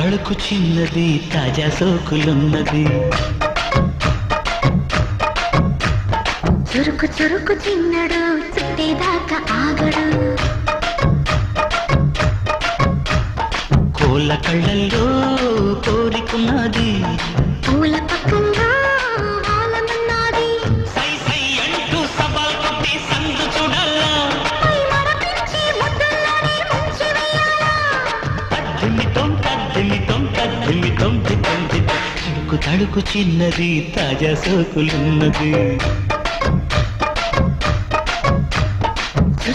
తళుకు చిన్నది తాజా సోకులున్నది చురుకు చురుకు చిన్నడు చుట్టేదాకా ఆగడు కోళ్ళ కళ్ళల్లో కోరికున్నది పూల పక్కల్లో ఆలమన్నది సై సై అంటూ సవాల్ కొట్టి సందు చూడాలా పై మరపించి ముద్దల్లోనే ముంచి వేయాలా తద్దిమితం తద్దిమితం తద్దిమితం తళుకు తళుకు చిన్నది తాజా సోకులున్నది